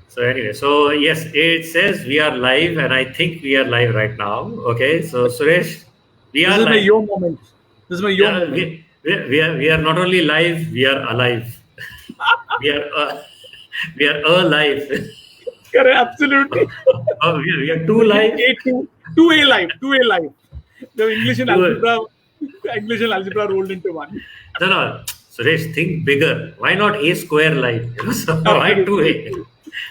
So anyway, so yes, it says we are live, and I think we are live right now. Okay, so Suresh, we This are is my live. yo moment. This is my yo Yeah, moment. we are not only live, we are alive. We are we are alive. Correct, absolutely. We are too live. A life, two A life. The Two, English and algebra rolled into one. no. Suresh, think bigger. Why not a square live? So why two Absolutely, a?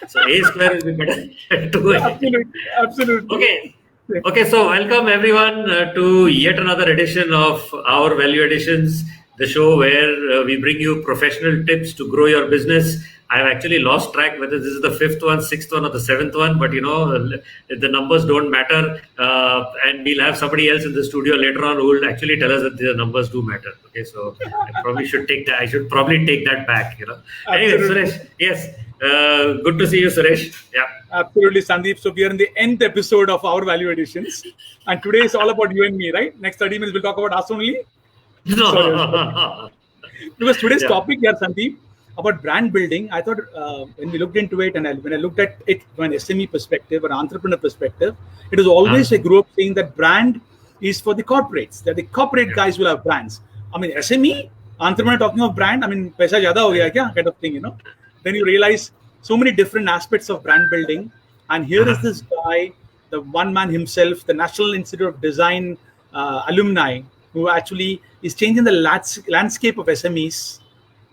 So a square will be better than two a. absolutely, absolutely. Okay. Okay, so welcome everyone to yet another edition of our Value Additions, the show where we bring you professional tips to grow your business. I've actually lost track whether this is the fifth one, sixth one, or the seventh one, but the numbers don't matter. And we'll have somebody else in the studio later on who will actually tell us that the numbers do matter. Okay, so I probably should take that. I should probably take that back. Anyway, Absolutely. Suresh, yes, good to see you, Suresh. Yeah. Absolutely, Sandeep. So we are in the nth episode of our value additions. And today is all about you and me, right? Next 30 minutes we'll talk about us only. Sorry. No. Because today's Yeah. topic here, Sandeep, about brand building, I thought when we looked into it and when I looked at it from an SME perspective or entrepreneur perspective, it was always I grew up saying that brand is for the corporates, that the corporate guys will have brands. I mean, SME, entrepreneur talking of brand, I mean, paisa zyada ho gaya kya, kind of thing. Then you realize so many different aspects of brand building. And here is this guy, the one man himself, the National Institute of Design alumni, who actually is changing the landscape of SMEs.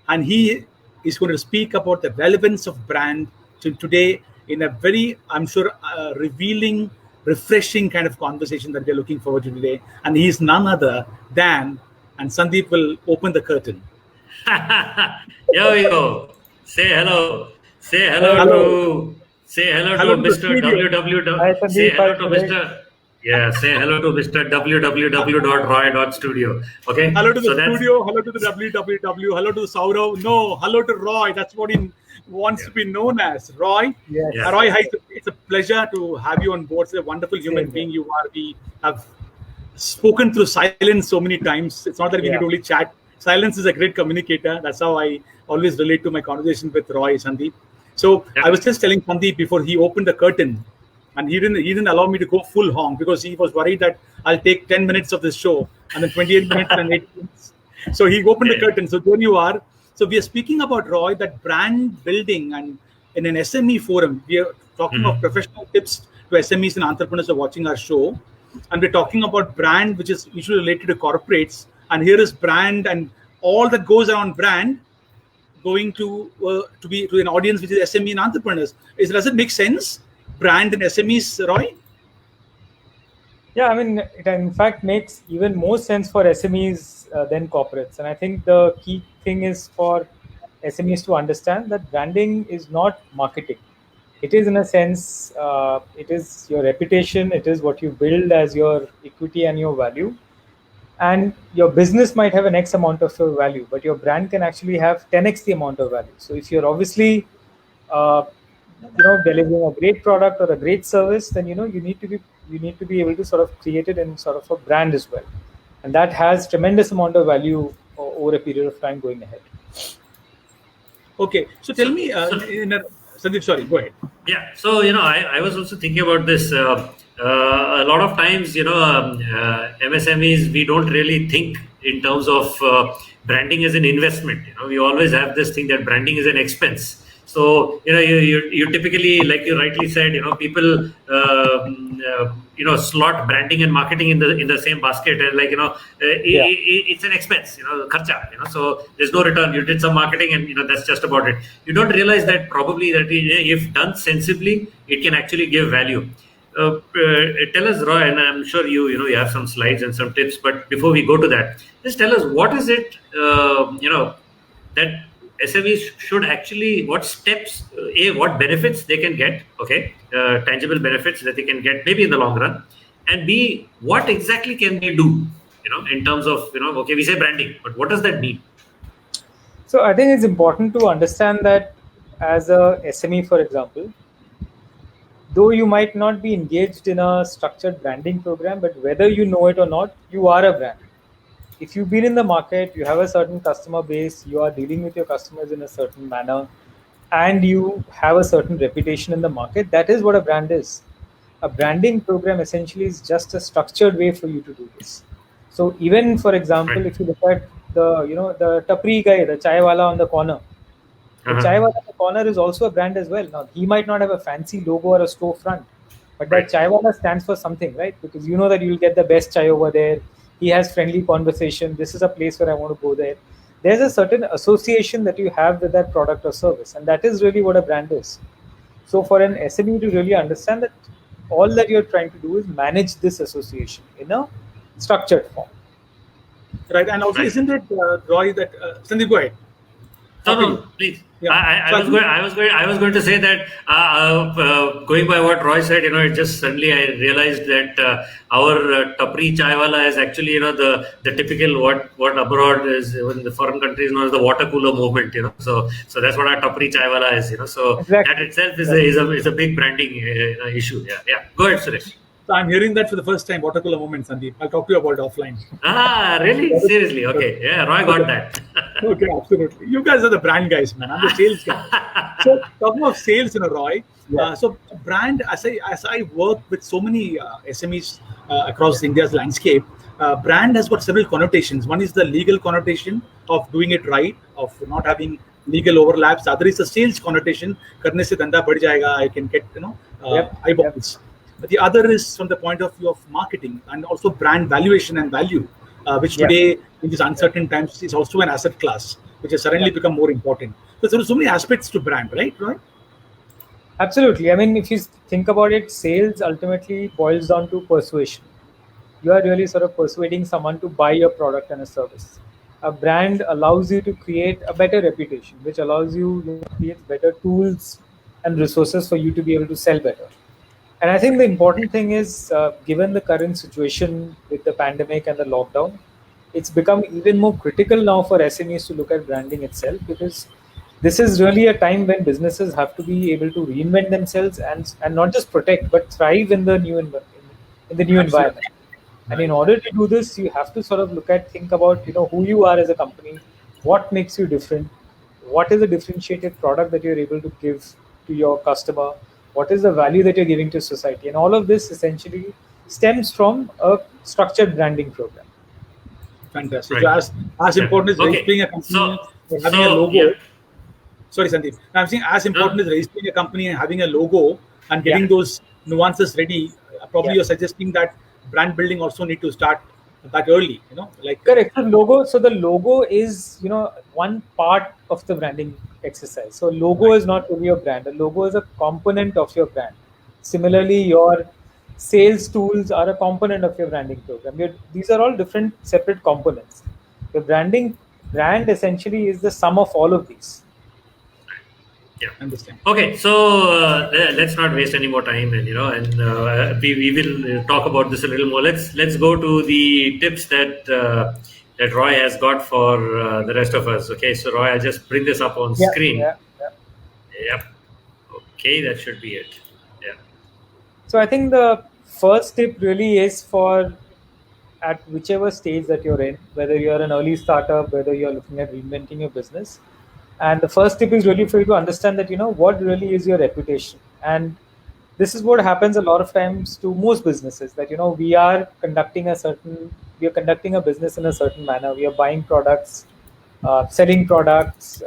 And he is going to speak about the relevance of brand to today in a very, I'm sure, revealing, refreshing kind of conversation that we're looking forward to today. And he's none other than, and Sandeep will open the curtain. Yo. Say hello. Say hello Hello. to Hello to the Mr. studio. WW. Hi Say Sandeep, hi hello to Suresh. Mr. Yeah, say hello to Mr. www.roy.studio. Okay, Hello to the so that's studio. Hello to the www. Hello to Saurav. No, hello to Roy. That's what he wants to be known as. Roy. Yes, Yeah. Roy, hi, it's a pleasure to have you on board. It's a wonderful human Same being you are. We have spoken through silence so many times. It's not that we need Yeah. to only chat. Silence is a great communicator. That's how I always relate to my conversation with Roy, Sandeep. So Yeah. I was just telling Sandeep before he opened the curtain, and he didn't allow me to go full honk because he was worried that I'll take 10 minutes of this show and then 28 minutes and 8 minutes. So he opened the curtain. So there you are. So we are speaking about, Roy, that brand building, and in an SME forum, we are talking of professional tips to SMEs and entrepreneurs who are watching our show. And we're talking about brand, which is usually related to corporates. And here is brand and all that goes around brand going to be to an audience which is SME and entrepreneurs. Does it make sense? Brand and SMEs, Roy? Yeah, I mean, it in fact makes even more sense for SMEs than corporates. And I think the key thing is for SMEs to understand that branding is not marketing. It is, in a sense, it is your reputation, it is what you build as your equity and your value. And your business might have an X amount of value, but your brand can actually have 10x the amount of value. So if you're obviously uh, delivering a great product or a great service, then you need to be able to sort of create it in sort of a brand as well, and that has tremendous amount of value over a period of time going ahead. Okay. So tell me, Sandeep, sorry, go ahead. Yeah, so I was also thinking about this. A lot of times, MSMEs, we don't really think in terms of branding as an investment. We always have this thing that branding is an expense. So you typically, like you rightly said, people slot branding and marketing in the same basket, and Yeah. it's an expense, kharcha. So there's no return. You did some marketing, and that's just about it. You don't realize that probably that if done sensibly, it can actually give value. Tell us, Roy, and I'm sure you have some slides and some tips. But before we go to that, just tell us what is it that SMEs should actually, what steps, what benefits they can get, okay, tangible benefits that they can get maybe in the long run, and B, what exactly can they do, in terms of, okay, we say branding, but what does that mean? So I think it's important to understand that as a SME, for example, though you might not be engaged in a structured branding program, but whether you know it or not, you are a brand. If you've been in the market, you have a certain customer base, you are dealing with your customers in a certain manner, and you have a certain reputation in the market, that is what a brand is. A branding program essentially is just a structured way for you to do this. So even for Right. example, if you look at the tapri guy, the chai wala on the corner, the chai Uh-huh. wala on the corner is also a brand as well. Now he might not have a fancy logo or a storefront, but that Right. chai wala stands for something, right? Because you know that you'll get the best chai over there. He has friendly conversation. This is a place where I want to go there. There's a certain association that you have with that product or service, and that is really what a brand is. So for an SME to really understand that, all that you're trying to do is manage this association in a structured form. Right. And also, Right. isn't it, Roy, that Sandeep, go ahead. No, After you. no, please. Yeah. So I think I was going to say that going by what Roy said, it just suddenly I realized that our tapri chaiwala is actually, the typical what abroad is in the foreign countries known as the water cooler movement, So that's what our tapri chaiwala is, So that Exactly. itself is Exactly. a big branding issue. Yeah, yeah. Go ahead, Suresh. so I'm hearing that for the first time. Water cooler moment, Sandeep. I'll talk to you about it offline. Ah, really? Seriously? Okay. Yeah, Roy got Okay. that. Okay, absolutely. You guys are the brand guys, man. I'm the sales guy. So talking of sales, Roy. Yeah. So brand, as I work with so many SMEs across India's landscape, brand has got several connotations. One is the legal connotation of doing it right, of not having legal overlaps. The other is the sales connotation. Karne se dhanda bad jayega. I can get Yep. Yep. eyeballs. But the other is from the point of view of marketing and also brand valuation and value, which Yeah. today in these uncertain times is also an asset class, which has suddenly Yeah. become more important. So there are so many aspects to brand, right? Right? Absolutely. I mean, if you think about it, sales ultimately boils down to persuasion. You are really sort of persuading someone to buy your product and a service. A brand allows you to create a better reputation, which allows you to create better tools and resources for you to be able to sell better. And I think the important thing is, given the current situation with the pandemic and the lockdown, it's become even more critical now for SMEs to look at branding itself, because this is really a time when businesses have to be able to reinvent themselves and not just protect but thrive in the in the new Absolutely. environment. And in order to do this, you have to sort of think about who you are as a company, what makes you different, what is a differentiated product that you're able to give to your customer, what is the value that you're giving to society, and all of this essentially stems from a structured branding program. Fantastic. So Right. as Yeah. important as Okay. registering a company or having a So yeah. logo. Sorry, Sandeep. I'm saying as important No, as registering a company and having a logo and Yeah, getting those nuances ready. Probably yeah. you're suggesting that brand building also need to start that early. Like Correct. So the logo is, one part of the branding exercise. So logo right. is not really your brand. A logo is a component of your brand. Similarly, your sales tools are a component of your branding program. These are all different separate components. Your brand essentially is the sum of all of these. yeah. Understand. Okay, so let's not waste any more time, and we will talk about this a little more. Let's go to the tips that Roy has got for the rest of us. Okay, so Roy, I'll just bring this up on Yeah, screen. yeah, yeah. Yep. Okay, that should be it. Yeah. So I think the first tip really is for, at whichever stage that you're in, whether you're an early startup, whether you're looking at reinventing your business. And the first tip is really for you to understand that, what really is your reputation. And this is what happens a lot of times to most businesses, that, we are conducting a business in a certain manner. We are buying products, selling products,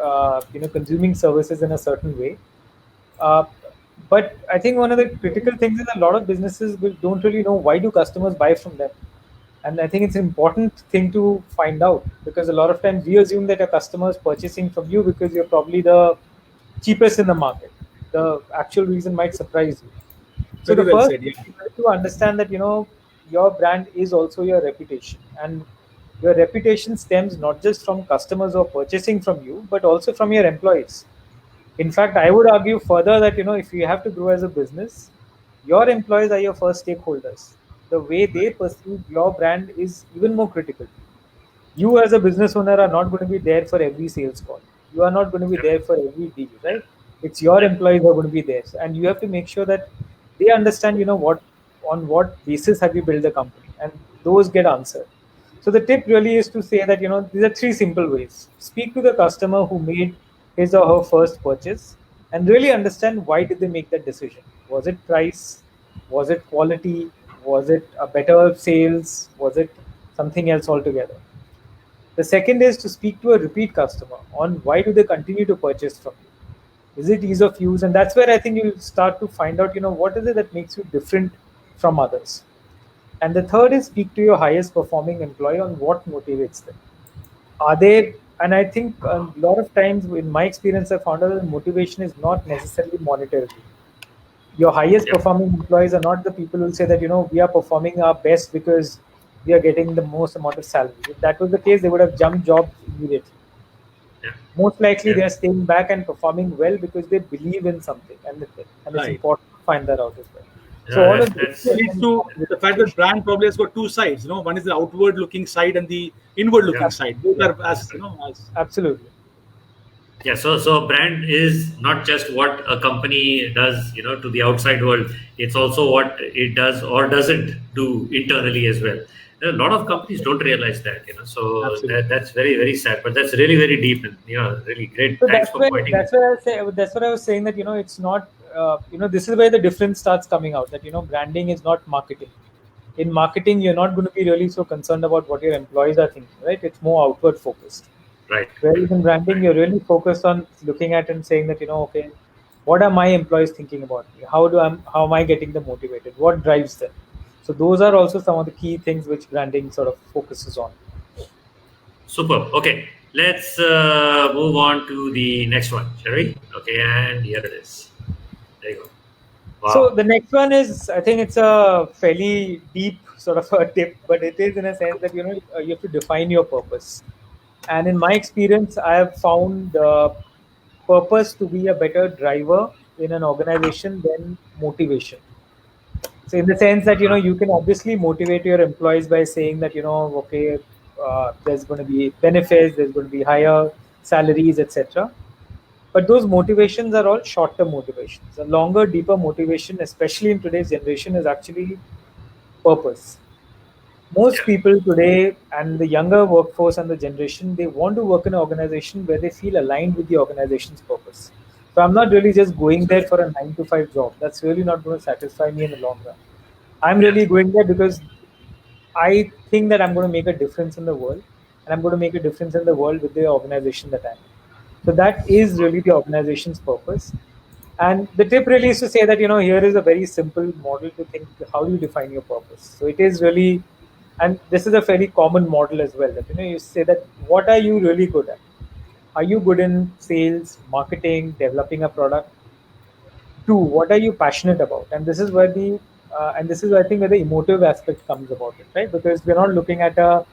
consuming services in a certain way. Uh, but I think one of the critical things is a lot of businesses don't really know why do customers buy from them. And I think it's an important thing to find out, because a lot of times we assume that a customer is purchasing from you because you're probably the cheapest in the market. The actual reason might surprise you. So Very the well first said. Yeah. thing is to understand that your brand is also your reputation, and your reputation stems not just from customers who are purchasing from you, but also from your employees. In fact, I would argue further that if you have to grow as a business, your employees are your first stakeholders. The way they Right. perceive your brand is even more critical. You as a business owner are not going to be there for every sales call. You are not going to be Yep. there for every deal, Yeah. right? It's your Yeah. employees who are going to be there, and you have to make sure that they understand, on what basis have you built the company, and those get answered. So the tip really is to say that these are three simple ways. Speak to the customer who made his or her first purchase. and really understand why did they make that decision. Was it price? Was it quality? Was it a better sales? Was it something else altogether? The second is to speak to a repeat customer on why do they continue to purchase from you. Is it ease of use? And that's where I think you'll start to find out, what is it that makes you different from others. And the third is speak to your highest performing employee on what motivates them. Are they, and I think a lot of times in my experience, I found out that motivation is not necessarily monetary. Your highest Yeah. performing employees are not the people who say that, we are performing our best because we are getting the most amount of salary. If that was the case, they would have jumped jobs immediately. Yeah. Most likely, Yeah. they are staying back and performing well because they believe in something, and it's Right. important to find that out as well. So Yeah, all of that's this Leads to the fact that brand probably has got two sides. One is the outward-looking side and the inward-looking Yeah. side. Both are as as absolutely. Yeah, so a brand is not just what a company does, to the outside world. It's also what it does or doesn't do internally as well. A lot of companies don't realize that, So Absolutely. that's very, very sad. But that's really, very deep and really great. So Thanks for pointing. that's what I was saying, that it's not this is where the difference starts coming out, that branding is not marketing. In marketing, you're not going to be really so concerned about what your employees are thinking, right? It's more outward focused. Right. Whereas in branding, Right. you're really focused on looking at and saying that, okay, what are my employees thinking about me? How am I getting them motivated? What drives them? So those are also some of the key things which branding sort of focuses on. Super. Okay, let's move on to the next one, shall we? Okay, and here it is. There you go. So Wow. the next one is, I think it's a fairly deep sort of a tip, but it is in a sense that you have to define your purpose. And in my experience, I have found purpose to be a better driver in an organization than motivation. So in the sense that you can obviously motivate your employees by saying that okay, there's going to be benefits, there's going to be higher salaries, etc. But those motivations are all short-term motivations. A longer, deeper motivation, especially in today's generation, is actually purpose. Most Yeah. people today, and the younger workforce and the generation, they want to work in an organization where they feel aligned with the organization's purpose. So I'm not really just going there for a 9 to 5 job. That's really not going to satisfy me in the long run. I'm Yeah. really going there because I think that I'm going to make a difference in the world, and I'm going to make a difference in the world with the organization that I'm in. So that is really the organization's purpose. And the tip really is to say that, here is a very simple model to think how you define your purpose. So it is really, and this is a very common model as well, that, you say that what are you really good at? Are you good in sales, marketing, developing a product? Two, what are you passionate about? And this is where and this is, I think, where the emotive aspect comes about it, right? Because we're not looking at a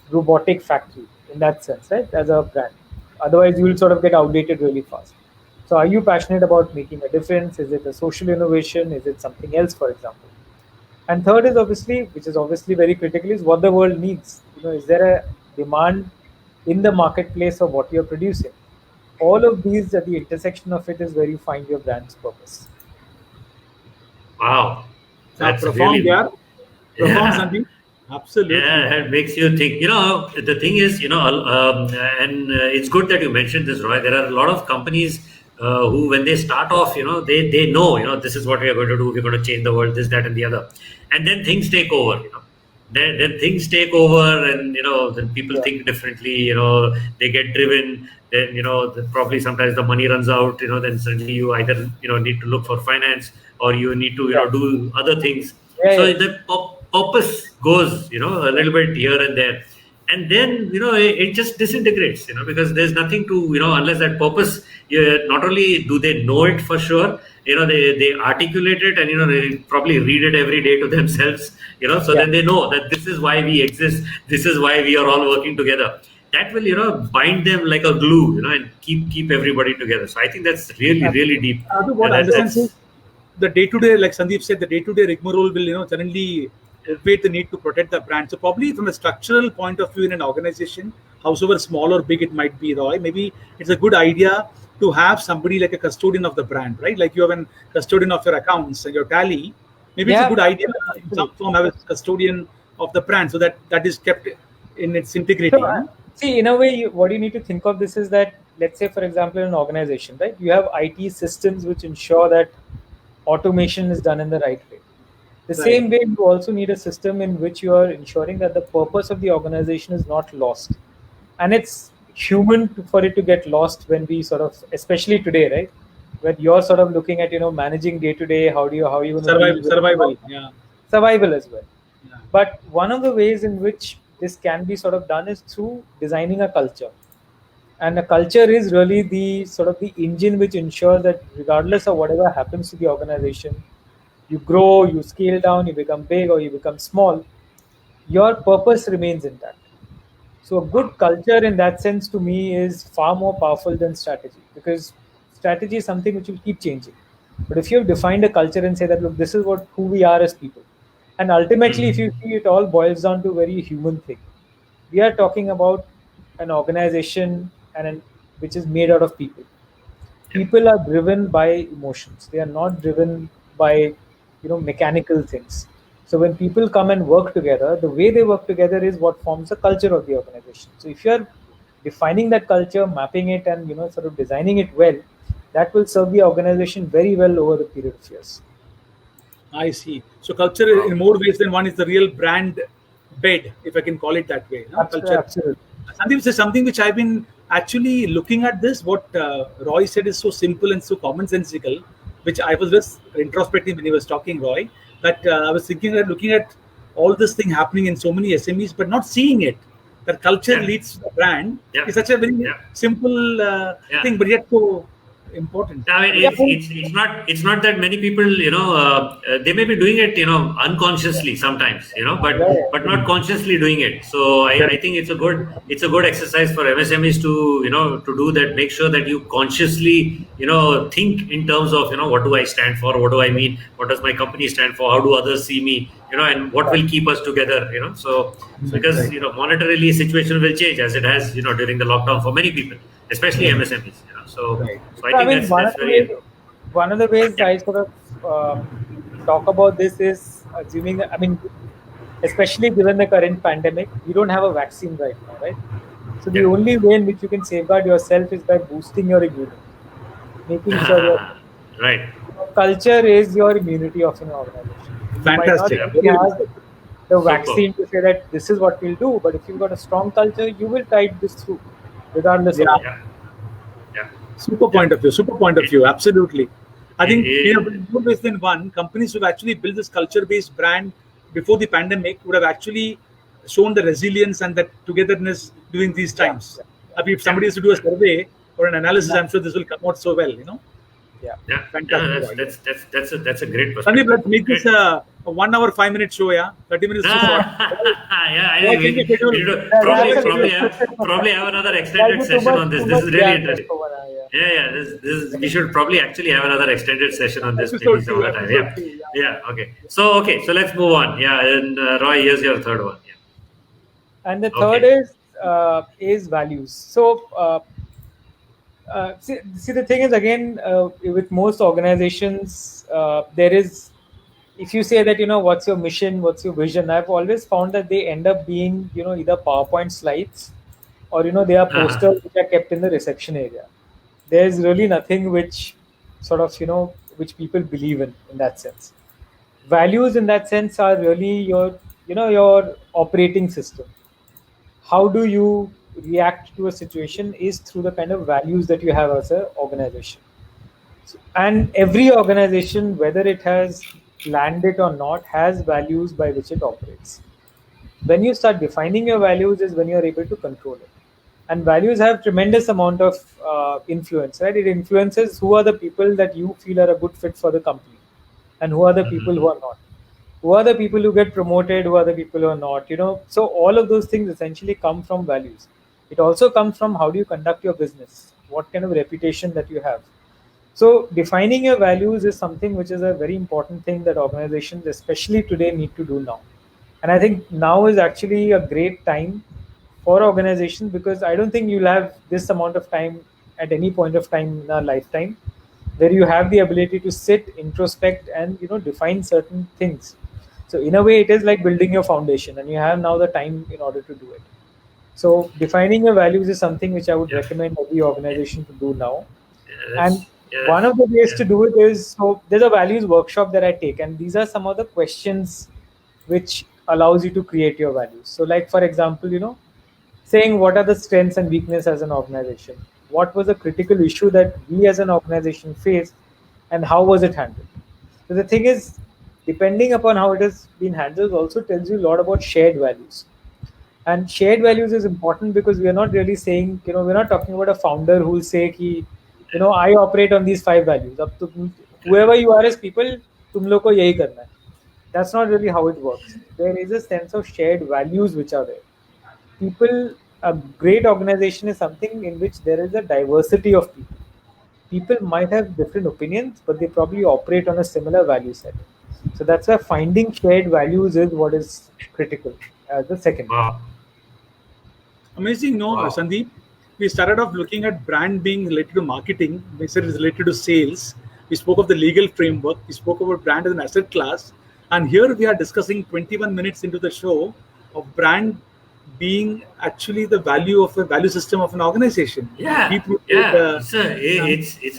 robotic factory in that sense, right? As a brand, otherwise you will sort of get outdated really fast. So, are you passionate about making a difference? Is it a social innovation? Is it something else, for example? And third is obviously, which is obviously very critical, is what the world needs. Is there a demand in the marketplace of what you're producing? All of these, at the intersection of it, is where you find your brand's purpose. Wow. That's profound really. there. Profound, Yeah. Sandeep. Absolutely. Yeah, it makes you think. The thing is, and it's good that you mentioned this, Roy. There are a lot of companies who, when they start off, they know, this is what we are going to do. We're going to change the world, this, that, and the other, and then things take over. Then things take over, and then people Yeah. think differently. They get driven. Then probably sometimes the money runs out. Then suddenly you either need to look for finance, or you need to Yeah. do other things. Yeah, So yeah. the purpose goes, a little bit here and there, and then it just disintegrates, because there's nothing to, unless that purpose. Not only do they know it for sure, they articulate it, and they probably read it every day to themselves, so Yeah. then they know that this is why we exist, this is why we are all working together. That will bind them like a glue, and keep everybody together. So I think that's really, really Absolutely. deep. What I understand That's is the day-to-day, like Sandeep said, the day-to-day rigmarole will, suddenly obviate the need to protect the brand. So probably from a structural point of view in an organization, howsoever small or big it might be, Roy, maybe it's a good idea to have somebody like a custodian of the brand, right? Like you have a custodian of your accounts and your tally. Maybe it's a Yeah, good idea in some absolutely. form have a custodian of the brand so that is kept in its integrity. So, see, in a way, what you need to think of this is that let's say, for example, in an organization, right, you have IT systems which ensure that automation is done in the right way. The Right. same way, you also need a system in which you are ensuring that the purpose of the organization is not lost. And it's human for it to get lost when we sort of, especially today, right, when you're sort of looking at, managing day to day, how are you going to deal Survival, with survival. Yeah. survival as well. Yeah. But one of the ways in which this can be sort of done is through designing a culture. And a culture is really the sort of the engine which ensures that regardless of whatever happens to the organization, you grow, you scale down, you become big or you become small, your purpose remains intact. So a good culture in that sense to me is far more powerful than strategy, because strategy is something which will keep changing. But if you have defined a culture and say that, look, this is what who we are as people, and ultimately if you see, it all boils down to a very human thing. We are talking about an organization which is made out of people. People are driven by emotions. They are not driven by mechanical things. So when people come and work together, the way they work together is what forms the culture of the organization. So if you're defining that culture, mapping it, and sort of designing it well, that will serve the organization very well over the period of years. I see. So culture Wow. in more ways than one is the real brand bed, if I can call it that way. No? Absolutely, Culture. absolutely. Sandeep says something which I've been actually looking at this. What Roy said is so simple and so commonsensical, which I was just introspective when he was talking, Roy. That I was thinking that looking at all this thing happening in so many SMEs, but not seeing it. That culture Yeah. leads to the brand Yeah. is such a very Yeah. simple Yeah. thing, but yet so important. I mean, Yeah, it's not that many people, they may be doing it, unconsciously sometimes, but yeah, not consciously doing it. So I think it's a good exercise for MSMEs to, to do that. Make sure that you consciously, think in terms of, what do I stand for? What do I mean? What does my company stand for? How do others see me? And what will keep us together? So because, Right. monetarily situation will change as it has, during the lockdown for many people, especially Right. MSMEs. So Right. so I I think mean, that's very. one of the ways Yeah. I sort of talk about this is assuming, I mean, especially given the current pandemic, we don't have a vaccine right now, right? So the Yeah. only way in which you can safeguard yourself is by boosting your immunity, making sure Right. your culture is your immunity of an organization. You might not Fantastic. Yeah. really Very well have said. the Superb. vaccine to say that this is what we'll do, but if you've got a strong culture, you will tide this through, regardless of Yeah. what. Yeah. Yeah. Super Yeah. point of view. Super point of It, view. Absolutely. I it, think it, in more ways than one, companies who've actually built this culture-based brand before the pandemic would have actually shown the resilience and that togetherness during these Yeah, times. yeah, I mean, if yeah. somebody is to do a survey or an analysis, yeah, I'm sure this will come out so well. You know, yeah. Yeah. Yeah. fantastic. That's Roy. that's that's that's a that's a great Sandeep, perspective. let's make this Great. a 1 hour, 5 minute show. Yeah, 30 minutes too short. Yeah, I Roy, think we can you should, we schedule? should Can you That's probably a schedule? probably little have probably have another that'll extended be session on this. too This much is really jam just interesting. for 1 hour. Yeah. Yeah, yeah. This we should probably actually have another extended session on this maybe Episode some two. other time. Episode Yeah, two. Yeah. yeah. Okay, so let's move on. Yeah, and Roy, here's your third one. Yeah. And the third Okay. is values. So see, the thing is, again, with most organizations, there is, if you say that, what's your mission, what's your vision, I've always found that they end up being, either PowerPoint slides, or they are Uh-huh. posters which are kept in the reception area. There's really nothing which sort of, which people believe in that sense. Values in that sense are really your operating system. How do you react to a situation is through the kind of values that you have as an organization. And every organization, whether it has planned it or not, has values by which it operates. When you start defining your values is when you're able to control it. And values have tremendous amount of influence, right? It influences who are the people that you feel are a good fit for the company, and who are the people who are not, who are the people who get promoted, who are the people who are not, so all of those things essentially come from values. It also comes from how do you conduct your business, what kind of reputation that you have. So defining your values is something which is a very important thing that organizations, especially today, need to do now. And I think now is actually a great time for organizations, because I don't think you'll have this amount of time at any point of time in our lifetime where you have the ability to sit, introspect, and define certain things. So in a way, it is like building your foundation, and you have now the time in order to do it. So defining your values is something which I would recommend every organization to do now. And one of the ways to do it is, so there's a values workshop that I take, and these are some of the questions which allows you to create your values. So like, for example, saying what are the strengths and weaknesses as an organization, what was a critical issue that we as an organization faced, and how was it handled. So the thing is, depending upon how it has been handled also tells you a lot about shared values. And shared values is important because we are not really saying, we're not talking about a founder who will say ki, I operate on these 5 values. Up to whoever you are as people, tum log ko yahi karna hai. That's not really how it works. There is a sense of shared values which are there. People, a great organization is something in which there is a diversity of people. People might have different opinions, but they probably operate on a similar value set. So that's why finding shared values is what is critical as the second. Wow. Amazing, no, Wow. Sandeep. We started off looking at brand being related to marketing. We said it's related to sales. We spoke of the legal framework. We spoke about brand as an asset class. And here we are discussing 21 minutes into the show of brand being actually the value of a value system of an organization. It's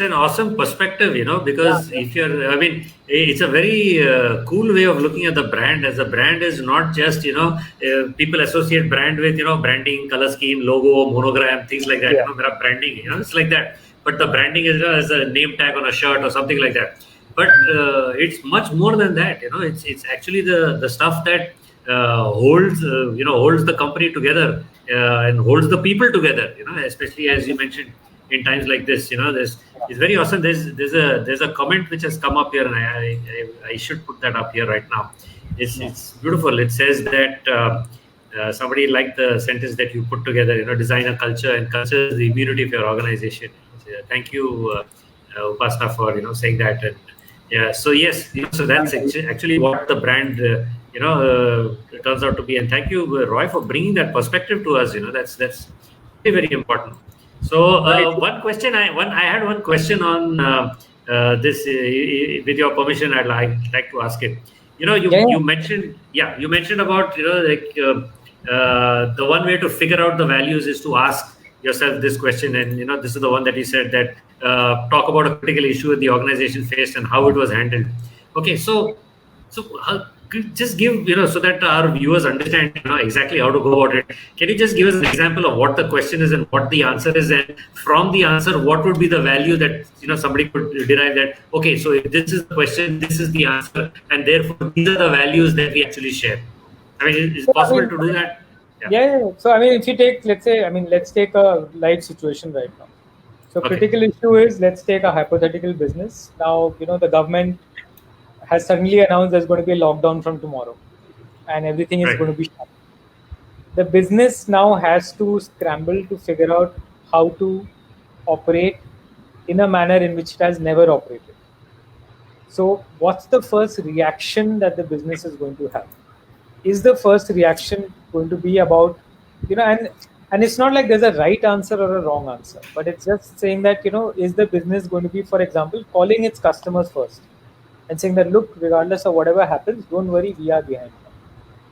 an awesome perspective, because if you're, I mean, it's a very cool way of looking at the brand. As a brand is not just, people associate brand with, branding, color scheme, logo, monogram, things like that. Branding, it's like that. But the branding is as a name tag on a shirt or something like that. But it's much more than that. It's actually the stuff that holds the company together and holds the people together. Especially as you mentioned in times like this. It's very awesome. There's a comment which has come up here, and I should put that up here right now. It's beautiful. It says that somebody liked the sentence that you put together. Design a culture, and culture is the immunity of your organization. Thank you, Upasna, for saying that. And so yes, so that's actually what the brand turns out to be. And thank you, Roy, for bringing that perspective to us. That's very, very important. So one question I had one question on this. With your permission, I'd like to ask it. You mentioned about the one way to figure out the values is to ask yourself this question, and this is the one that you said, that talk about a critical issue that the organization faced and how it was handled. Okay, so just give so that our viewers understand exactly how to go about it. Can you just give us an example of what the question is and what the answer is, and from the answer what would be the value that somebody could derive, that okay, so if this is the question, this is the answer, and therefore these are the values that we actually share. I mean, is it possible to do that? Yeah. So I mean, if you take, let's take a live situation right now. So critical issue is, let's take a hypothetical business. Now, the government has suddenly announced there's going to be a lockdown from tomorrow, and everything is going to be shut. The business now has to scramble to figure out how to operate in a manner in which it has never operated. So what's the first reaction that the business is going to have? Is the first reaction going to be about, and it's not like there's a right answer or a wrong answer, but it's just saying that, is the business going to be, for example, calling its customers first and saying that, look, regardless of whatever happens, don't worry, we are behind you.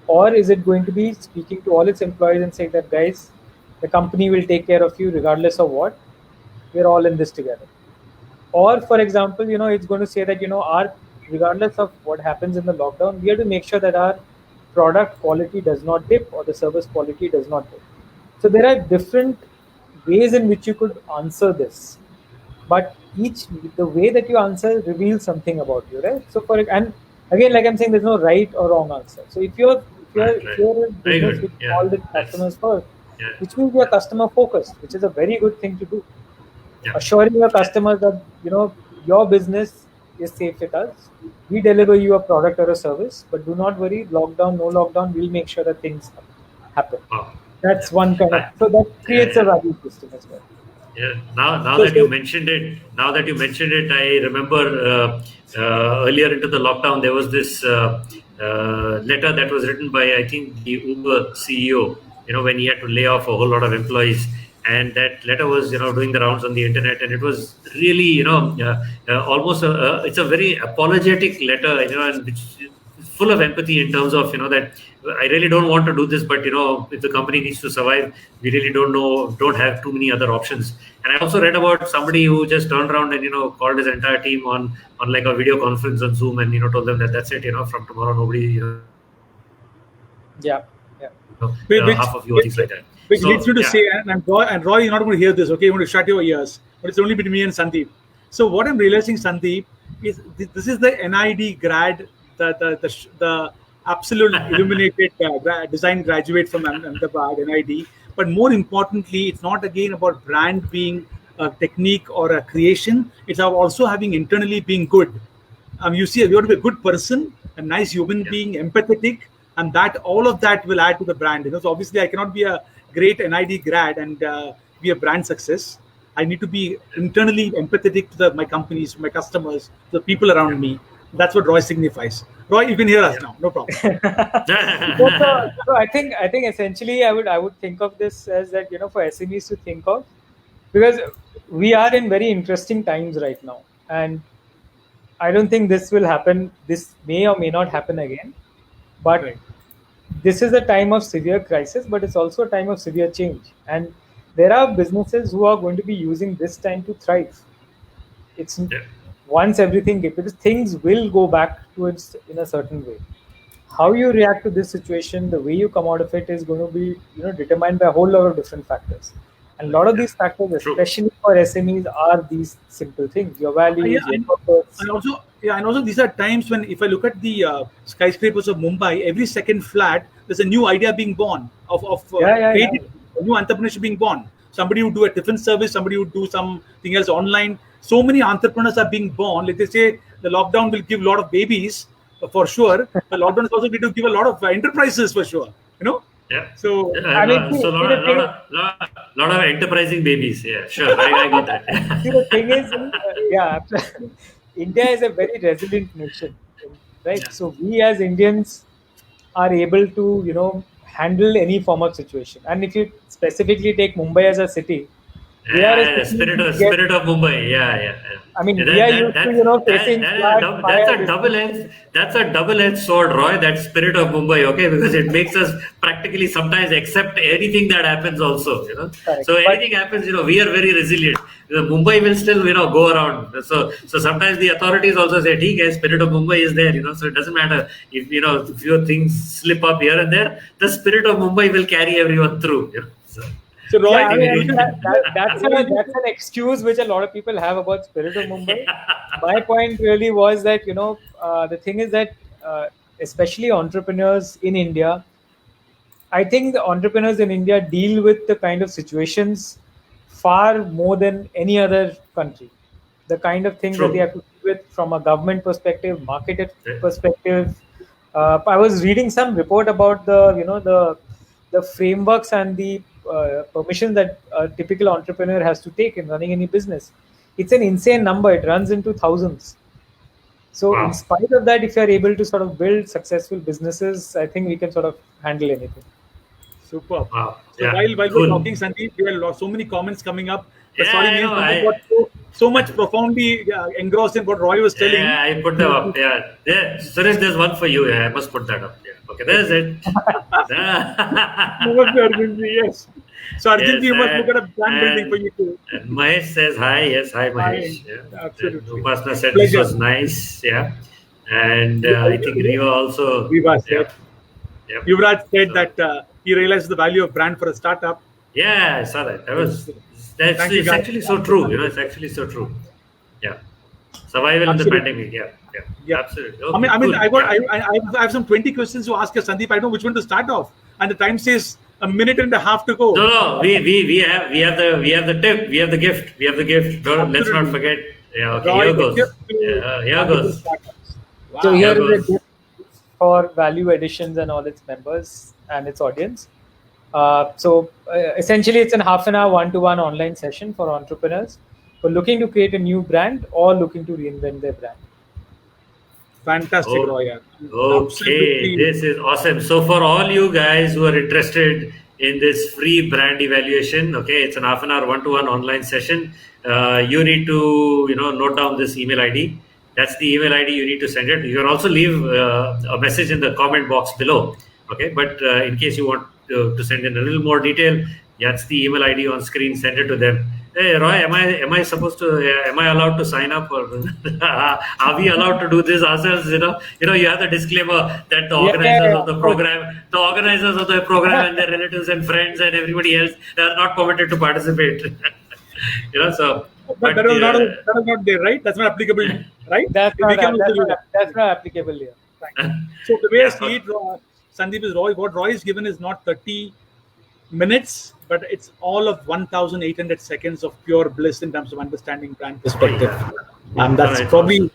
Or is it going to be speaking to all its employees and saying that, guys, the company will take care of you regardless of what, we're all in this together. Or, for example, it's going to say that, regardless of what happens in the lockdown, we have to make sure that our product quality does not dip or the service quality does not dip. So there are different ways in which you could answer this, but the way that you answer reveals something about you, right? So and again, like I'm saying, there's no right or wrong answer. So if you're a business which call the customers first, which means you're customer focused, which is a very good thing to do. Assuring your customers that your business is safe with us. We deliver you a product or a service, but do not worry, lockdown, no lockdown, we'll make sure that things happen. That's one kind of, so that creates a value system as well. Yeah. Now that you mentioned it, I remember earlier into the lockdown, there was this letter that was written by, I think, the Uber CEO, when he had to lay off a whole lot of employees. And that letter was, doing the rounds on the internet, and it was really, almost it's a very apologetic letter, and which full of empathy in terms of that I really don't want to do this, but if the company needs to survive, we really don't have too many other options. And I also read about somebody who just turned around and called his entire team on like a video conference on Zoom, and told them that that's it, from tomorrow nobody Yeah. half of you or things like that. Which So, leads me to yeah. say, and Roy, you're not going to hear this, okay? You're going to shut your ears, but it's only between me and Sandeep. So what I'm realizing, Sandeep, is this is the NID grad, the absolute illuminated design graduate from Ahmedabad, NID. But more importantly, it's not again about brand being a technique or a creation. It's also having internally being good. You see, you have to be a good person, a nice human being, empathetic, and that all of that will add to the brand. So obviously, I cannot be a great NID grad and be a brand success. I need to be internally empathetic to my companies, my customers, the people around me. That's what Roy signifies. Roy, you can hear us now, no problem. So I think essentially I would think of this as that for SMEs to think of, because we are in very interesting times right now, and I don't think this will happen. This may or may not happen again, but Right. this is a time of severe crisis, but it's also a time of severe change. And there are businesses who are going to be using this time to thrive. It's once everything because things will go back to its in a certain way. How you react to this situation, the way you come out of it, is going to be determined by a whole lot of different factors. And a lot of these factors, especially for SMEs, are these simple things: your values, your purpose. And also these are times when, if I look at the skyscrapers of Mumbai, every second flat there's a new idea being born of creative, new entrepreneurship being born. Somebody would do a tiffin service, somebody would do something else online. So many entrepreneurs are being born. Like they say, the lockdown will give a lot of babies for sure. The lockdown is also going to give a lot of enterprises for sure. Yeah. So I mean, so lot of enterprising babies. Yeah, sure. I got that. See, the thing is, India is a very resilient nation, right? Yeah. So we as Indians are able to, handle any form of situation. And if you specifically take Mumbai as a city, we are a city Spirit of Mumbai. Yeah. I mean, we are used to, facing that's a double-edged sword, Roy. That spirit of Mumbai, okay, because it makes us practically sometimes accept anything that happens. Also, Correct. so anything happens, we are very resilient. Mumbai will still, go around. So sometimes the authorities also say, "Okay, guys, spirit of Mumbai is there." So it doesn't matter if few things slip up here and there. The spirit of Mumbai will carry everyone through. So Roy, that's an excuse which a lot of people have about spirit of Mumbai. My point really was that the thing is that especially entrepreneurs in India, I think the entrepreneurs in India deal with the kind of situations far more than any other country. The kind of things that they have to deal with from a government perspective, market perspective. I was reading some report about the frameworks and the permissions that a typical entrepreneur has to take in running any business. It's an insane number. It runs into thousands. So in spite of that, if you are able to sort of build successful businesses, I think we can sort of handle anything. Super. Wow. So while we're talking, Sandeep, there are so many comments coming up. But sorry, got so much profoundly engrossed in what Roy was telling. Yeah, I put them up. Yeah. Suresh, there's one for you. Yeah, I must put that up. Yeah. Okay, there's it. Yes. So Arjun, you must look at a brand building for you too. And Mahesh says hi. Yes, hi Mahesh. Hi. Absolutely. Upasna said this was nice. Yeah. And I think Riva also. Riva said. Yeah. Yuvraj said that he realized the value of brand for a startup. Yeah, I saw that. It's actually so true. It's actually so true. Yeah. Survival in the pandemic. Yeah. Absolutely. Okay, I have some 20 questions to ask you, Sandeep. I don't know which one to start off, and the time says a minute and a half to go. No. We have the tip. We have the gift. Let's not forget. Yeah. Okay. Here goes. Here goes. Wow. So here is a gift for ValueAdditions and all its members and its audience. So essentially, it's a half an hour one-to-one online session for entrepreneurs who are looking to create a new brand or looking to reinvent their brand. Fantastic, Roy. Okay, this is awesome. So for all you guys who are interested in this free brand evaluation, okay, it's an half an hour one-to-one online session. You need to note down this email ID. That's the email ID you need to send it. You can also leave a message in the comment box below. Okay, but in case you want to send in a little more detail, that's the email ID on screen. Send it to them. Hey Roy, am I supposed to? Am I allowed to sign up, or are we allowed to do this ourselves? You have the disclaimer that the organizers of the program, and their relatives and friends and everybody else, they are not permitted to participate. So. But that was not there, right? That's not applicable, right? That's not applicable here. So the way I see it, Sandeep, is what Roy is given is not 30 minutes, but it's all of 1,800 seconds of pure bliss in terms of understanding brand perspective. And that's probably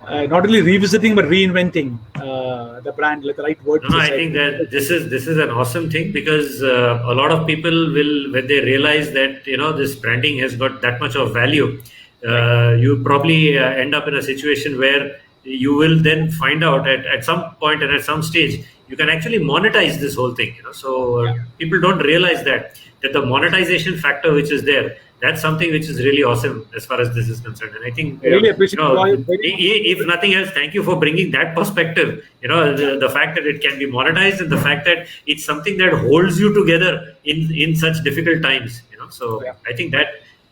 not only revisiting but reinventing the brand, like the right word. No, I think that this is an awesome thing, because a lot of people will, when they realize that this branding has got that much of value, you probably end up in a situation where you will then find out at some point and at some stage you can actually monetize this whole thing. So people don't realize that the monetization factor which is there, that's something which is really awesome as far as this is concerned. And I think really appreciate if nothing else, thank you for bringing that perspective. The fact that it can be monetized, and the fact that it's something that holds you together in such difficult times. So I think that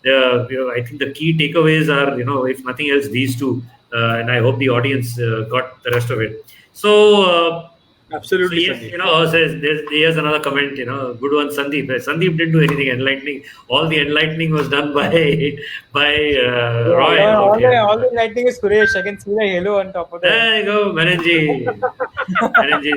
I think the key takeaways are if nothing else, these two, and I hope the audience got the rest of it. So. Absolutely. So here's another comment. Good one, Sandeep. Sandeep didn't do anything enlightening. All the enlightening was done by Roy. All the enlightening is Suresh. I can see the halo on top of that. There you go, Menonji.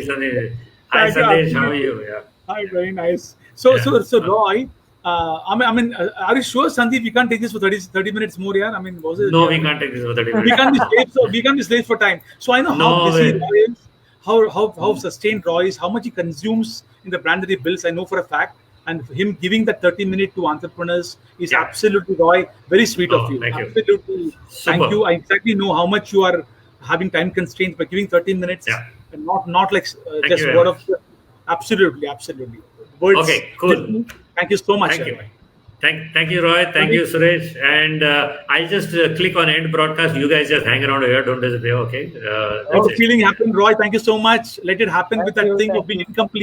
Sandeep. Hi, Sandesh. How are you? Yeah. Hi, very nice. So Roy, are you sure, Sandeep, we can't take this for 30 minutes more? Yeah, No, we can't take this for 30 minutes. We can't be slaves for time. So I know how busy Roy is. How sustained Roy is, how much he consumes in the brand that he builds, I know for a fact. And him giving that 30-minute to entrepreneurs is absolutely, Roy, very sweet of you. Absolutely. Thank you. I exactly know how much you are having time constraints by giving 30 minutes and not like just word of. Absolutely. Words. Okay, cool. Thank you so much. Thank you, Roy. Thank you, Suresh. And I'll just click on end broadcast. You guys just hang around here. Don't disappear, okay? Feeling happened, Roy. Thank you so much. Let it happen with that thing of being incomplete.